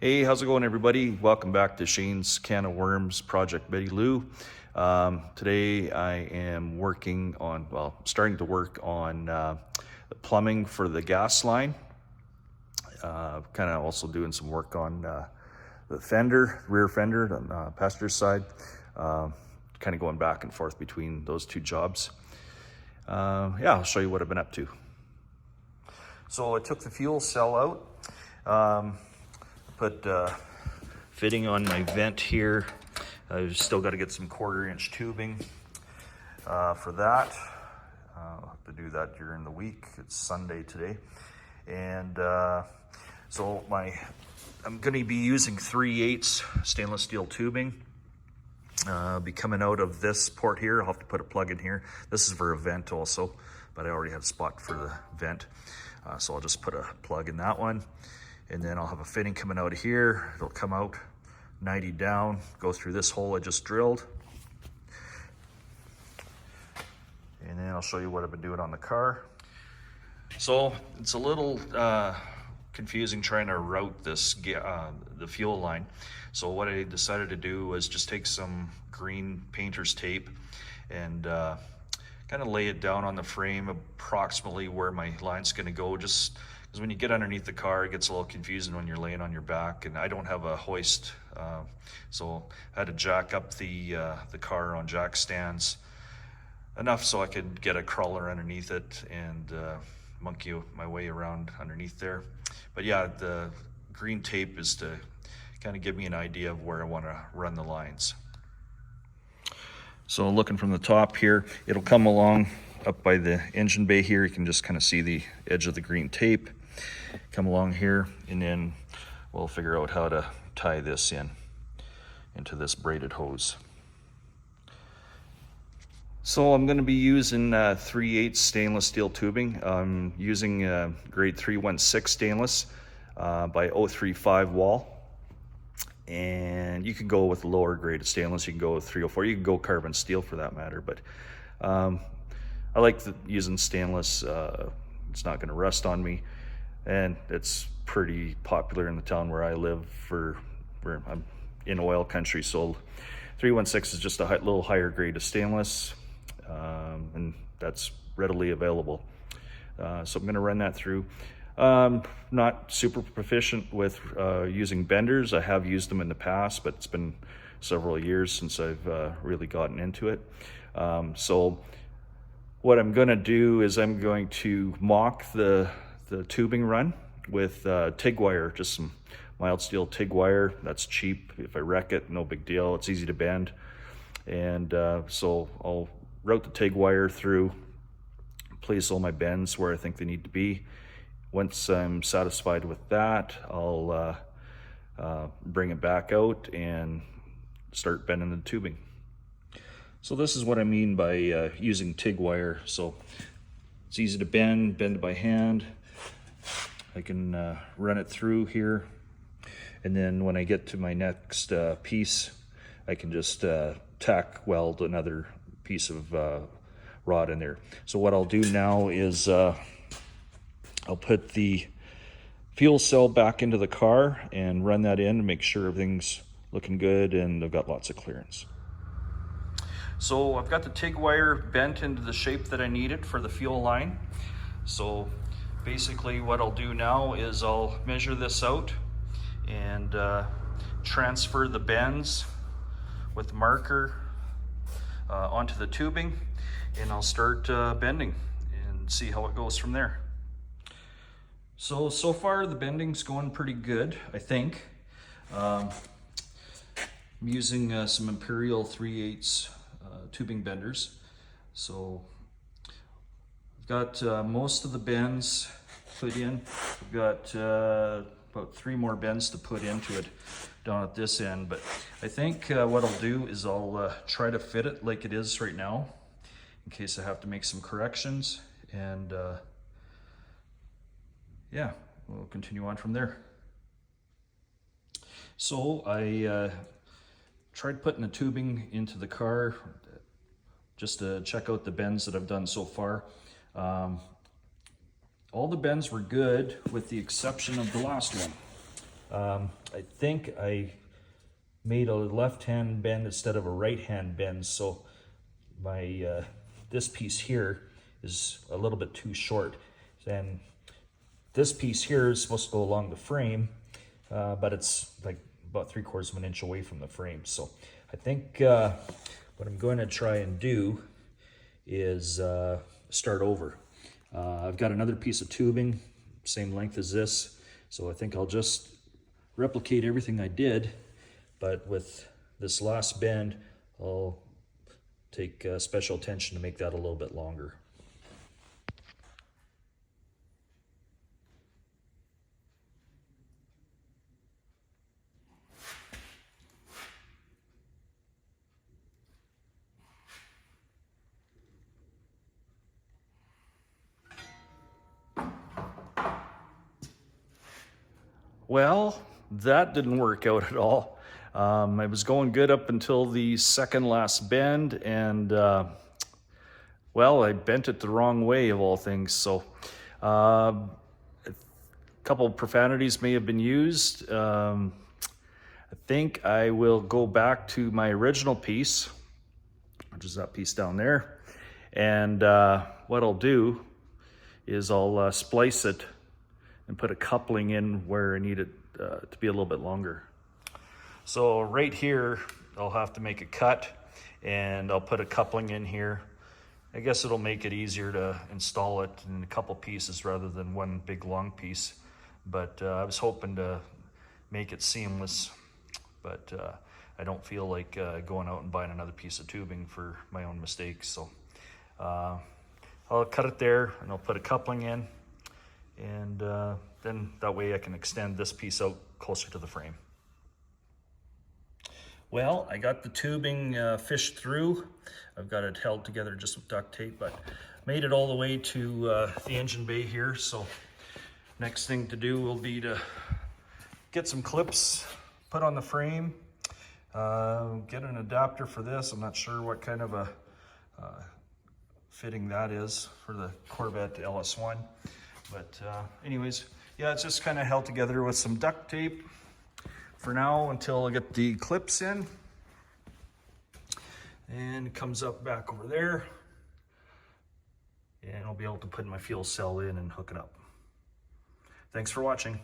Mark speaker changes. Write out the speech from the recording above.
Speaker 1: Hey, how's it going, everybody? Welcome back to Shane's Can of Worms Project Betty Lou. Today I am starting to work on the plumbing for the gas line. Kind of also doing some work on the rear fender on the passenger side. Kind of going back and forth between those two jobs. I'll show you what I've been up to. So I took the fuel cell out. Put fitting on my vent here. I've still got to get some 1/4-inch tubing for that. I'll have to do that during the week. It's Sunday today. And so I'm going to be using 3/8 stainless steel tubing. Be coming out of this port here. I'll have to put a plug in here. This is for a vent also, but I already have a spot for the vent. So I'll just put a plug in that one. And then I'll have a fitting coming out of here. It'll come out 90 down, go through this hole I just drilled. And then I'll show you what I've been doing on the car. So it's a little confusing trying to route this the fuel line. So what I decided to do was just take some green painter's tape and kind of lay it down on the frame approximately where my line's going to go, just because when you get underneath the car, it gets a little confusing when you're laying on your back, and I don't have a hoist, so I had to jack up the car on jack stands enough so I could get a crawler underneath it and monkey my way around underneath there. But yeah, the green tape is to kind of give me an idea of where I want to run the lines. So looking from the top here, it'll come along up by the engine bay here. You can just kind of see the edge of the green tape. Come along here, and then we'll figure out how to tie this into this braided hose. So I'm going to be using 3/8 stainless steel tubing. I'm using grade 316 stainless by 035 Wall. And you can go with lower grade of stainless. You can go with 304. You can go carbon steel for that matter. But I like using stainless. It's not going to rust on me. And it's pretty popular in the town where I live where I'm in oil country. So 316 is just a little higher grade of stainless, and that's readily available. So I'm going to run that through. Not super proficient with using benders. I have used them in the past, but it's been several years since I've really gotten into it. So what I'm going to do is I'm going to mock the tubing run with TIG wire, just some mild steel TIG wire. That's cheap. If I wreck it, no big deal. It's easy to bend. And so I'll route the TIG wire through, place all my bends where I think they need to be. Once I'm satisfied with that, I'll bring it back out and start bending the tubing. So this is what I mean by using TIG wire. So it's easy to bend by hand. I can run it through here, and then when I get to my next piece, I can just tack weld another piece of rod in there. So what I'll do now is I'll put the fuel cell back into the car and run that in to make sure everything's looking good and I've got lots of clearance. So I've got the TIG wire bent into the shape that I need it for the fuel line. So basically what I'll do now is I'll measure this out and transfer the bends with the marker onto the tubing, and I'll start bending and see how it goes from there. So far the bending's going pretty good, I think. I'm using some Imperial 3/8 tubing benders. So I've got most of the bends put in. I've got about 3 more bends to put into it down at this end, but I think what I'll do is I'll try to fit it like it is right now in case I have to make some corrections, and yeah, we'll continue on from there. So I tried putting the tubing into the car just to check out the bends that I've done so far. All the bends were good with the exception of the last one. I think I made a left-hand bend instead of a right-hand bend, so my this piece here is a little bit too short. And this piece here is supposed to go along the frame, but it's like about 3/4 of an inch away from the frame. So I think what I'm going to try and do is start over. I've got another piece of tubing, same length as this, so I think I'll just replicate everything I did, but with this last bend, I'll take special attention to make that a little bit longer. Well, that didn't work out at all. I was going good up until the second last bend, and well, I bent it the wrong way of all things. So a couple of profanities may have been used. I think I will go back to my original piece, which is that piece down there. And what I'll do is I'll splice it and put a coupling in where I need it to be a little bit longer. So right here, I'll have to make a cut, and I'll put a coupling in here. I guess it'll make it easier to install it in a couple pieces rather than one big long piece. But I was hoping to make it seamless, but I don't feel like going out and buying another piece of tubing for my own mistakes. So I'll cut it there, and I'll put a coupling in, and then that way I can extend this piece out closer to the frame. Well, I got the tubing fished through. I've got it held together just with duct tape, but made it all the way to the engine bay here. So next thing to do will be to get some clips put on the frame, get an adapter for this. I'm not sure what kind of a fitting that is for the Corvette LS1. But anyways, yeah, it's just kind of held together with some duct tape for now until I get the clips in. And it comes up back over there. And I'll be able to put my fuel cell in and hook it up. Thanks for watching.